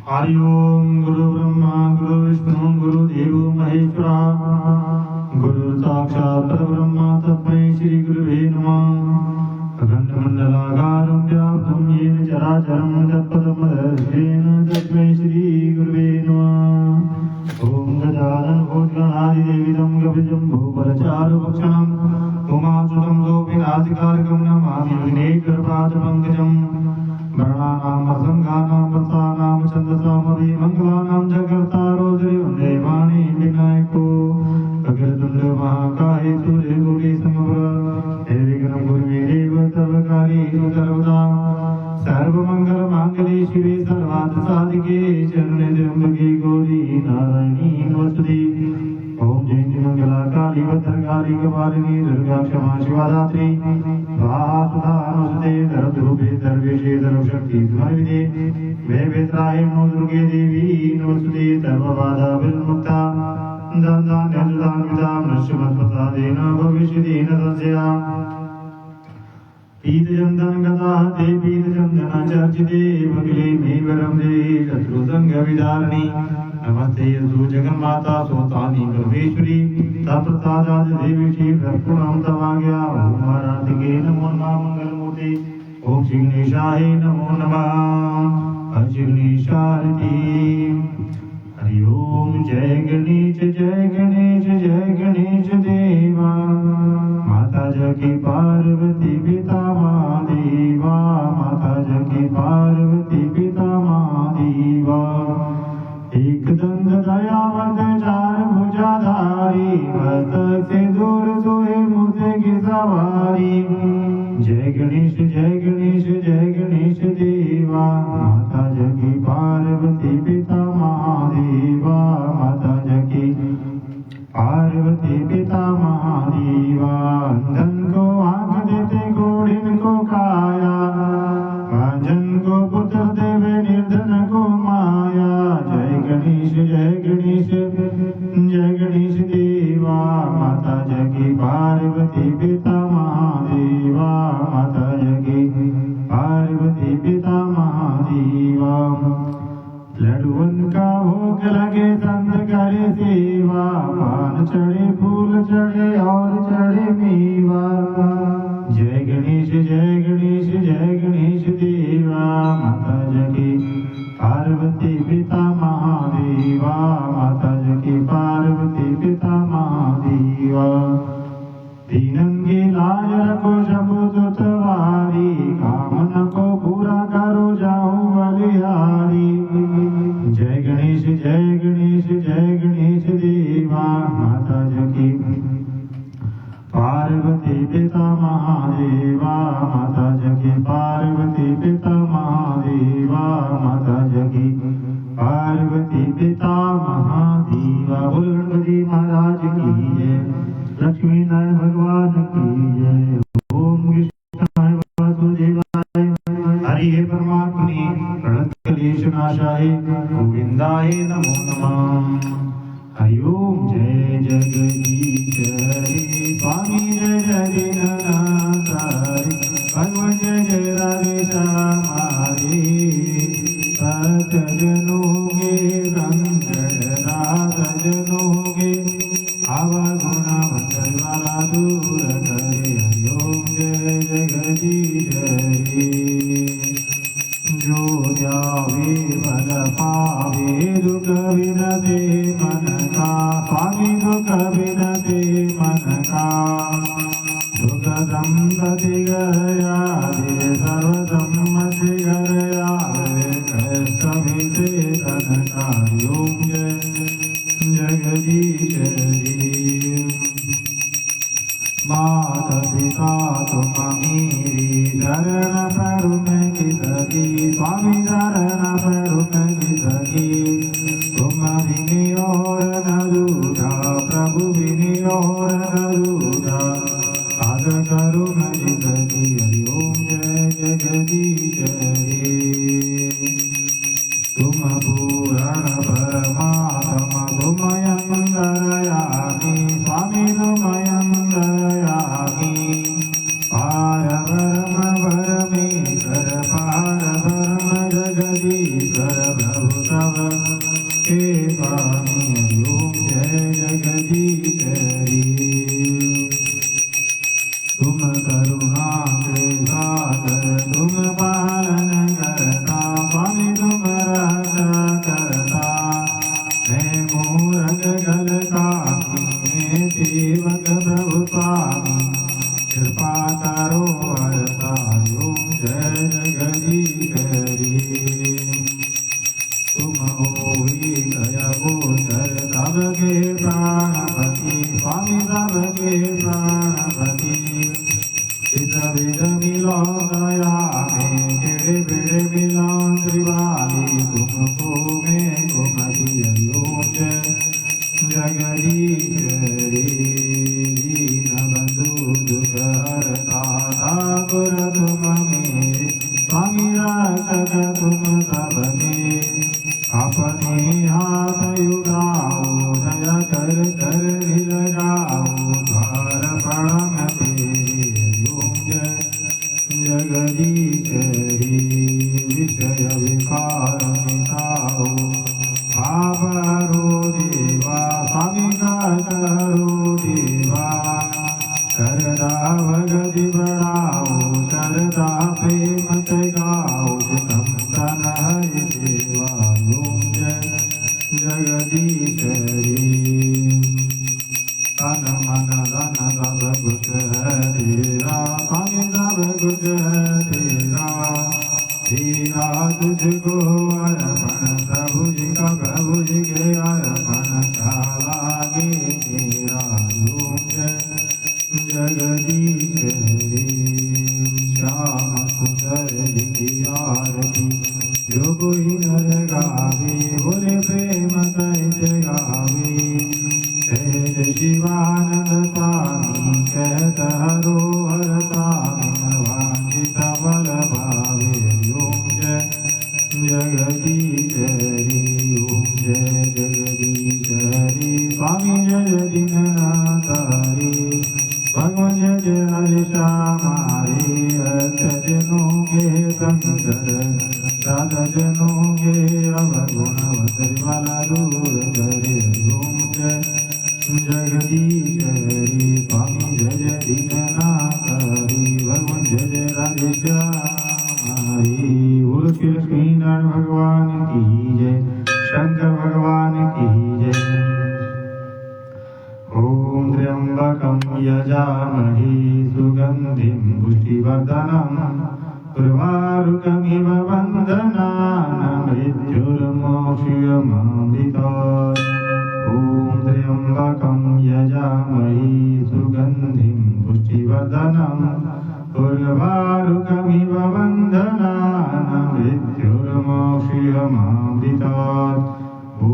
हरि ओम गुरु ब्रह्मा गुरु विष्णु गुरुदेव महेश्वरा गुरु साक्षात् परब्रह्म तस्मै श्री गुरुवे नमः। अखण्डमण्डलाकारं व्याप्तं येन चराचरं तत्पदं दर्शेन तस्मै श्री गुरुवे नमः। ओम गजानन भूतगणादिदेवितं गभीजम्बूफलचारुभक्षणं उमासुतं गोपीनाथकारकं नमामि विघ्नेश्वरपादपङ्कजम्। वर्णानां संघानां वत्सानां छन्दसामपि मङ्गलानां जगर्तारोदरि वन्दे वाणी विनायको अग्रतुण्ड महाकाय सूर्यकोटि समप्रभ निर्विघ्नं कुरु मे देव सर्वकार्येषु सर्वदा। सर्वमङ्गलमाङ्गल्ये शिवे सर्वार्थसाधिके शरण्ये त्र्यम्बके गौरी नारायणी नमोस्तुते। ओम जयंती मंगला काली भद्रकाली कपालिनी दुर्गा क्षमा शिवा धात्री स्वाहा सुधा नमस्ते धरद्रूपे सर्वेशे सर्वशक्ति समन्विते वेवेत्राय नमो दुर्गे देवी नमस्ते सर्वबाधा विमुक्ता दन्दान्यसुधान्विता नश्यमत्प्रसादेन भविष्यति न तस्या। पीतचन्दन गदा ते पीतचन्दन चर्चिते भगिले मे वरं देहि शत्रुसङ्गविदारिणि नमस्ते यस्तु जगन्माता सोतानि परमेश्वरी तत्प्रसादात् देवीशी प्रपूर्णं तवाज्ञा। ओम आराधिके नमो नमः मंगलमूर्ते ओम श्री गणेशाय नमो नमः। हरि श्री गणेशारती। हरि ओम जय गणेश जय गणेश देवा माता जगी पार्वती पिता महादेवा माता जगी पार्वती पिता महादेवा। एक दंत दयावंत चार भुजाधारी मस्तक से दूर सोए मुझे की सवारी। जय गणेश देवा माता जगी पार्वती पिता महादेवा माता जगी पार्वती पिता महादेवा। अंधन को आंख देते घोड़िन को काया भांजन को पुत्र देवे निर्धन को माया। जय गणेश देवा माता जगी पार्वती पिता महादेवा माता जगी पार्वती पिता महादेवा। लड्डुअन का भोग लगे संत करे सेवा पान चढ़े फूल चढ़े और चढ़े मेवा। जय गणेश देवा माता जगी पार्वती पिता महादेवा माता जगी पार्वती पिता महादेवा। दीनन की लाज रखो शंभु सुतवारी कामना को पूरा करो जाओ बलिहारी। जय गणेश देवा माता जगी पार्वती पिता महादेवा माता जगी पार्वती पिता महादेवा माता जगी पार्वती पिता महादेवा। बोल गणपति महाराज की जय लक्ष्मी नारायण भगवान की जय। ओम कृष्णाय वासुदेवाय हरि परमात्मने प्रणतक्लेशनाशाय गोविंदाय नमो नमः। हरि ओम जय जगदीश हरि स्वामी जय दीननाथ हरि भगवान जय राधे श्याम हरि। सज्जनों के रंजन रात जनों के आवागुणा मंगल वाला दूर करे। हरि ओम जय जगदीश हरि। जो जावे बल पावे दुख विनते मन का स्वामी दुख विनते मन का। दुख संपत्ति गया दे सर्व सम्मति गया कष्ट मिटे तन का। ओम जय जगदीश हरि। माता पिता तुम मेरी शरण पैर में की सगी स्वामी शरण पैर में की सगी। तुम बिनी और न दूजा प्रभु बिनी और न दूजा आद करो मेरी सगी। हरि ओम जय जगदीश हरि। तुम पूरण परमात्मा तुम अंतरयामी स्वामी तुम अंतरयामी। पार ब्रह्म परमेश्वर पार ब्रह्म जगदीश्वर प्रभुता जगदीश्वरी तुम होई दया गोचर सबके प्राणपति स्वामी सबके प्राणपति इस विध मिलो दया में टेढ़े बेड़े मिलो त्रिवाली तुमको में कुमति अयोच जगदीश्वरी दीनबंधु दुख हरता ठाकुर तुम मेरे स्वामी रक्षक तुम सबके अपने हाथ उठाओ दया कर कर लगाओ द्वार पड़म तेरी जगदीश्वरी विषय विकार मिटाओ आवरो देवा स्वामी करो देवा शरदा भगति बढ़ाओ शरदा प्रेम से गाओ चितम तन हरि देवा जगदीश्वरी तन मन धन सब कुछ है तेरा स्वामी सब कुछ है तेरा तेरा तुझको अर्पण प्रभु जी का प्रभु जी के अर्पण लागे तेरा जगदीश्वरी श्याम सुंदर जी की आरती जो कोई नर गावे बोले प्रेम सहित गावे सहज शिवानंद स्वामी कहत हरो हर स्वामी वांछित बल भावे ओम जय जगदीश्वरी ओम जय जगदीश्वरी स्वामी जय दीननाथ हरि भगवान जय हरि श्यामारे अष्टजनों के संकर राधा जनों के अवगुण वाला दूर करे ओम जय जगदीश्वरी स्वामी जय जय दीननाथ हरि भगवान जय जय राधे श्यामारी बोलो श्री लक्ष्मीनारायण भगवान की जय शंकर भगवान की जय ओम त्र्यंबकं यजामहे सुगंधिं पुष्टिवर्धनम् उर्वारुकमिव वन्दनान् मृत्युर्मोक्षयमामृतात् ॐ त्र्यंबकं यजामहे सुगन्धिं पुष्टिवर्धनम् उर्वारुकमिव वन्दनान् मृत्युर्मोक्षयमामृतात् ॐ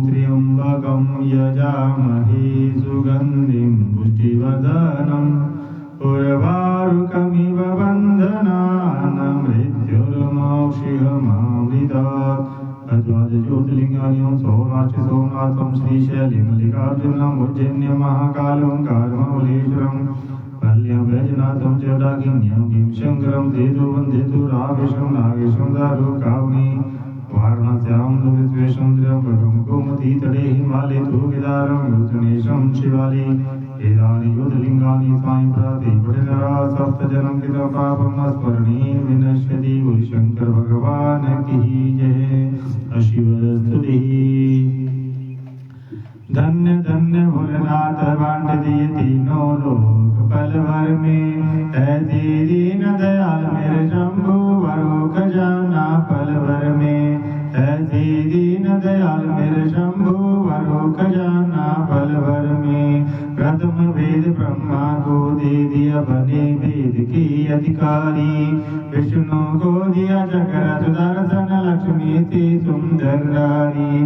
त्र्यंबकं यजामहे सुगन्धिं पुष्टिवर्धनम् उर्वारुकमिव वन्दनान् मृत्युर्मोक्षयमामृतात् ज्योतिर्लिंगानि सोमनाथ सोमनाथं श्रीशैलमल्लिकार्जुनं उज्जैन्यं महाकालोंकारमौलेश्वरं कल्यां वैजनाथं च डाकिन्यं भीमशंकरं देदु वन्देतु रामेशं नागेशं दारुकावनि वाराणस्यां विश्वेशं त्र्यंबकं गोमती तटे हिमालये तु केदारं योजनेशं शिवालि एतानि ज्योतिर्लिंगानि स्वामी प्रति पठनरा सप्तजनं कृतं पापं स्मरणीय विनश्यति गुरुशंकर भगवान की जय शिव स्तुति धन्य धन्य भोलेनाथ बांट दिए तीनों लोक पल भर में ऐसी दीन दयाल मेरे शंभु वरो खजाना पल भर में ऐसी दीन दयाल मेरे शंभु वरो खजाना पल भर में प्रथम वेद ब्रह्मा को दे दिया बने वेद की अधिकारी विष्णु को दिया चक्र सुदर्शन लक्ष्मी थी सुंदर नारी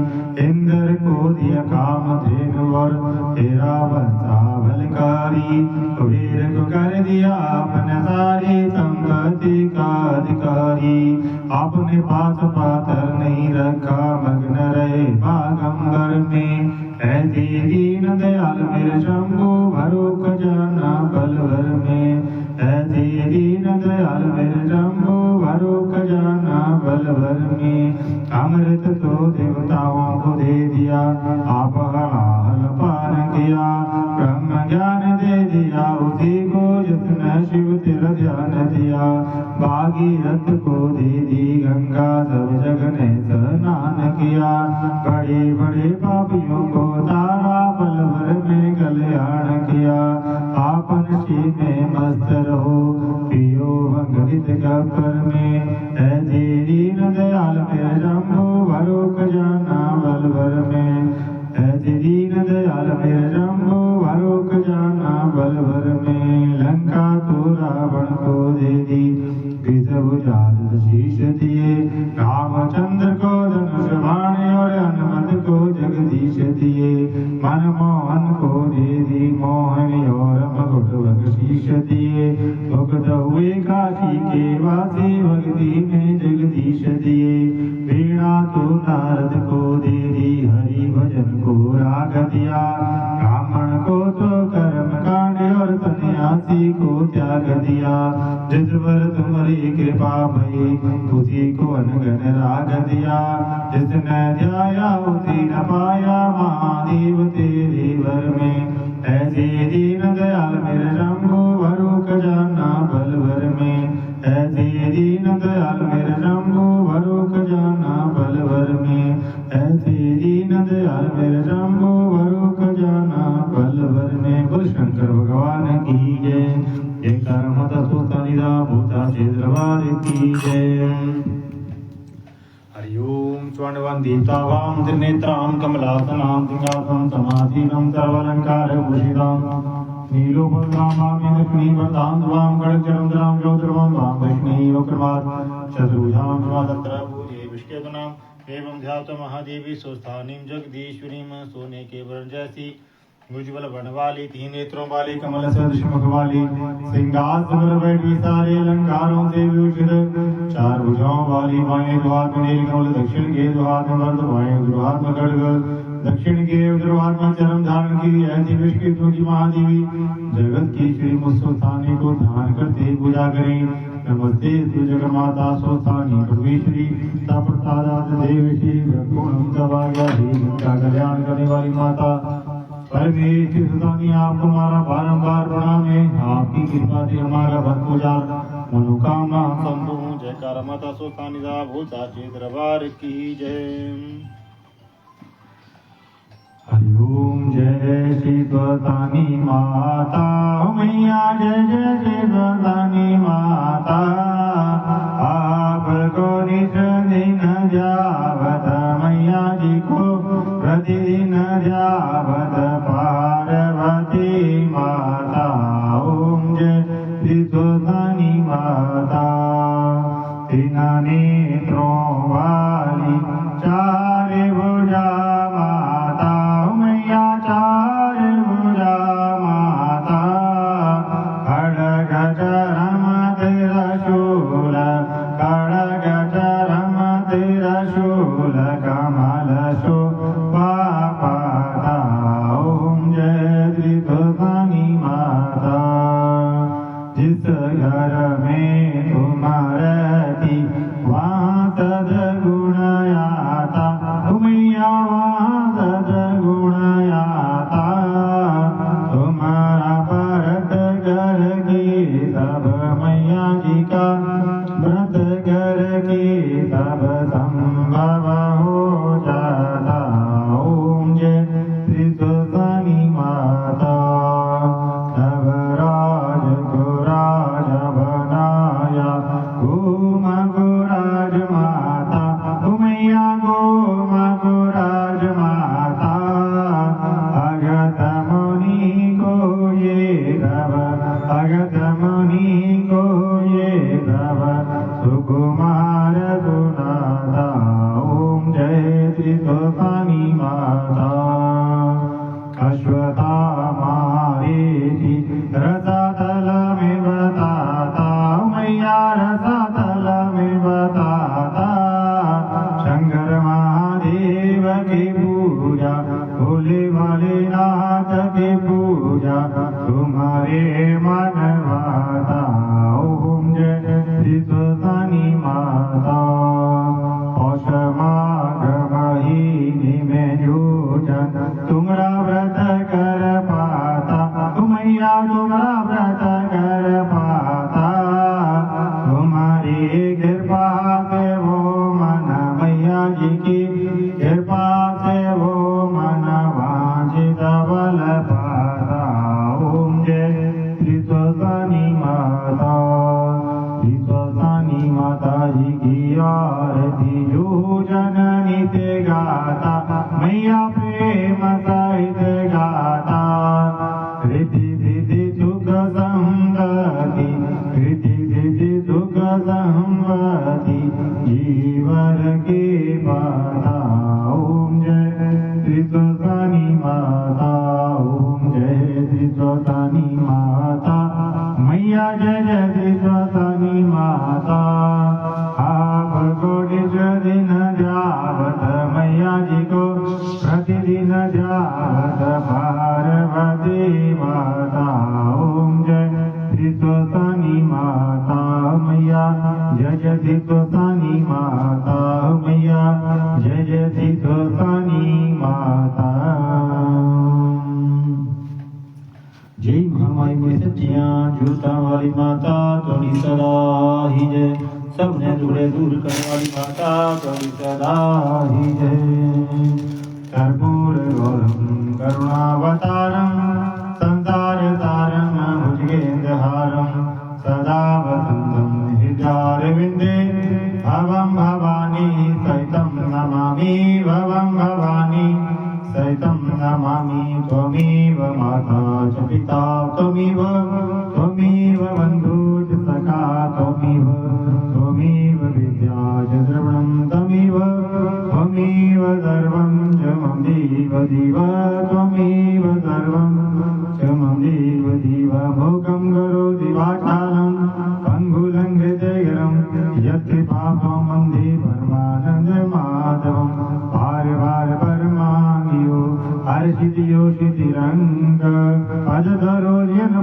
इंद्र को दिया कामधेनु और तेरा बलकारी वीर को कर दिया अपने सारी संपत्ति का अधिकारी अपने पास पात्र नहीं रखा मग्न रहे बागंबर में ऐसी दीन दयाल मेरे शंभु भरो खजाना पल भर में ऐसी दीन दयाल मेरे शंभु भरो खजाना पल भर में अमृत तो देवताओं को दे दिया आप हलाल पान किया ब्रह्म ज्ञान दे दिया उसी को जिसने शिव तेरा ध्यान दिया भागीरथ को दे दी गंगा सब जग ने स्नान किया बड़े बड़े पापियों को तारा पल भर में कल्याण किया आपन शिव में मस्त रहो पियो भंगरित गपर में शीश दिए। रामचंद्र को धनुष बाण और हनुमत को जगदीश दिए। मनमोहन को दे दी मोहन और मकुट बख्शीश दिए। मुग्ध हुए काशी के वासी भक्ति में जगदीश दिए। वीणा तो नारद को दे दी हरि भजन को राग दिया। ब्राह्मण को तो कर्म कांड और सन्यासी को त्याग दिया। जिस पर तुम्हारी कृपा भई उसी को अनगन राग दिया। जिसने ध्याया उसी न पाया महादेव तेरे वर में। ऐसे दीन दयाल मेरे शंभु भरो खजाना बलवर में। ऐसे दीन दयाल मेरे शंभु भरो खजाना बलवर में। ऐसे दीन दयाल मेरे शंभु भरो खजाना बलवर में। बोल शंकर भगवान की जय। एक मत सुनिदा भूता क्षेत्रवार की जय। हरि ओम स्वर्णवंदितावां त्रिनेत्रां कमलासनां सिंहासनं समासीनं सर्वालंकारभूषितां नीलोपद्रामां लक्ष्मीवरदां द्वां खड्गचरन्धरां रौद्रमां वां वैष्णवी वक्रमात् चतुर्भुजां प्रमादत्र भूजे विष्केतनां एवं ध्यात महादेवी स्वस्थानीं जगदीश्वरीं सोने के वरण जैसी उज्ज्वल वर्ण वाली तीन नेत्रों वाली कमल सदृश मुख वाली सिंहासन पर बैठी सारे अलंकारों से विभूषित चार भुजाओं वाली बाएं दो हाथ में नीलकमल दक्षिण के दो हाथ में वरद बाएं दो हाथ में खड्ग दक्षिण के उधर हाथ में चरम धारण की ऐसी विष्णु की महादेवी जगत की श्री मुस्तानी को ध्यान करते पूजा करें। नमस्ते श्री जगन्माता स्वस्थानी परमेश्वरी प्रसादात देवी पूर्णम सभाग्याधि का कल्याण करने वाली माता परमेश्वरी सुदानी आपको हमारा बारंबार प्रणाम है। आपकी कृपा से हमारा भरपूजार मनोकामना संपूर्ण। जयकार माता स्वस्थानी भूता क्षेत्रवार की जय। हरि ओम जय श्री स्वस्थानी माता मैया जय जय श्री स्वस्थानी माता। आपको निज दिन जावत मैया जी को प्रतिदिन जावत पार्वती माता। ओम जय श्री स्वस्थानी माता। तीन नेत्रों वाली चार भुजा माता मैया चार भुजा माता। खड्ग चरम त्रिशूल खड्ग चरम त्रिशूल कमल शोभा पाता। ओम जय श्री स्वस्थानी माता। जिस घर में तुम रहती वहाँ सद्गुण आता। मैया वहाँ सद्गुण आता। तुम्हारा व्रत कर के सब मैया जी का व्रत कर के सब संभव हो जाता। ओम जय श्री स्वस्थानी माता। नवराज गुराज बनाया घूम गुराज माता। मैया घूम गुराज माता। भगत मुनि को ये रव भगत मुनि को ये रव सुकुमार सुनाता। ओम जय श्री स्वस्थानी माता। अश्वत्थामा ऋषि रसातल में बताता। मैया रसातल में बताता। शंकर महादेव की पूजा भोले वाले नाथ की पूजा तुम्हारे मन भाता। ओम जय श्री स्वस्थानी माता। पौष माघ महीने में जो जन तुम्हारा व्रत कर पाता। मैया तुम्हारा व्रत कर पाता। तुम्हारी कृपा से वो मन मैया जी की कृपा से वो मन वांछित बल पाता। ओम जय श्री स्वस्थानी माता। श्री स्वस्थानी माता जी की आरती जो जननी से गाता। मैया प्रेम सहित गाता। रिद्धि सिद्धि सुख संगति रिद्धि सिद्धि सुख संगति जीवर के माता ओम जय त्रिस्वतानी माता ओम जय त्रिस्वतानी माता मैया जय जय त्रिस्वतानी माता आप कोटिश्वर दिन ध्यावत मैया जी को प्रतिदिन ध्यावत पार्वती माता ओम जय त्रिस्वतानी माता मैया जय जय त्रिस्वतानी माता मैया जय जय त्रिस्वतानी माता जय महामाई में सच्चियां झूठा वाली माता थोड़ी सदा ही जय सबने दूरे दूर करने वाली माता थोड़ी सदा ही जय कर्पूर गौरम करुणावतारम संसार तारम भुजगेन्द्रहारम सदा वसंतम हृदयारविंदे भवं भवानी सहितं नमामि भवं भवानी सहितं नमामि त्वमेव माता च पिता त्वमेव बन्धु च सखा त्वमेव विद्या च द्रविणं त्वमेव सर्वं च मम देव देव त्वमेव सर्वं च मम देव देव भोगं करोति वाचालं पङ्गुलं हृदयगरं यत्कृपां वन्दे परमानन्दमाधवं पार परमाङ्गियो हर्षितियो शितिरङ्ग अजधरो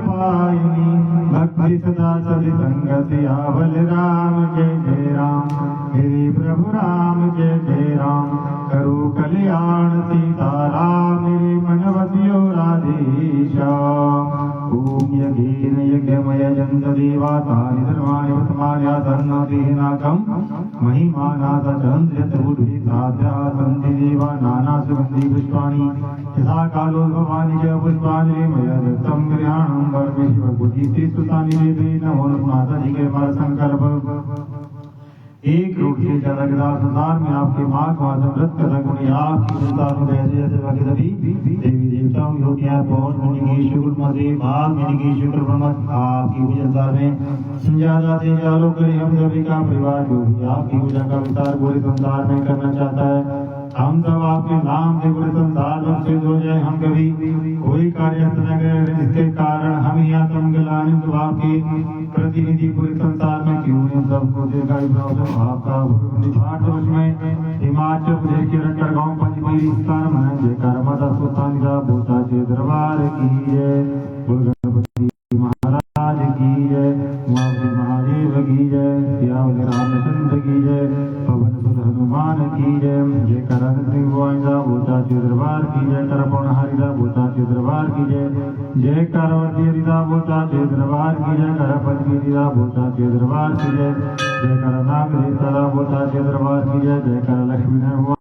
पायिनी भक्ति सदा सदि संगति आवल राम जय जय राम मेरे प्रभु राम जय जय राम करो कल्याण सीता राम मेरे मन बसियो राधेशा ओम यज्ञेन यज्ञमय जन्त देवातानि धर्माणि वर्तमान्यासन्नोतिनाकं महिमानाथ चन्द्रचतुर्भि साध्या सन्ति देवा नाना सुगन्धि पुष्पाणि यथा कालो भवानि च पुष्पाञ्जलि मया दत्तं गृहाणं वर्गे शिवबुद्धि सुतानि देवे नमो माता जी के मार संकल्प एक रूप से जगदा संसार में आपके मार्ग माधव व्रत कथा गुणी आपकी संसार में जैसे जैसे बाकी सभी देवी देवताओं योगियां पौष मुनि शुक्र मसे भाग मुनि शुक्र ब्रह्म आपकी पूजा संसार में संजाता से चालू करे हम सभी का परिवार जो भी आपकी पूजा का विस्तार पूरे संसार में करना चाहता है हम सब आपके नाम से पूरे संसार में सिद्ध हो जाए हम कभी कोई कार्य न करें इसके कारण हम ही आत्मगलानी तो आपके प्रतिनिधि पूरे संसार में क्यों नहीं सबको दिखाई प्रॉब्लम आपका पाठ में हिमाचल प्रदेश के रंगड़ गांव पंचमई स्थान में जयकार माता सुल्तान का बोता से दरबार की जय गणपति महाराज की जय महादेव की जय सियावल रामचंद्र की जय पवन सुत हनुमान की जय जयकार सिंह बोता से दरबार की जय कर पौनहारी बोता से दरबार की जय जय करवती रिदा बोता से दरबार की जय कर पद्मी रिदा बोता से दरबार की जय जय कर नाग बोता से दरबार की जय जय कर लक्ष्मी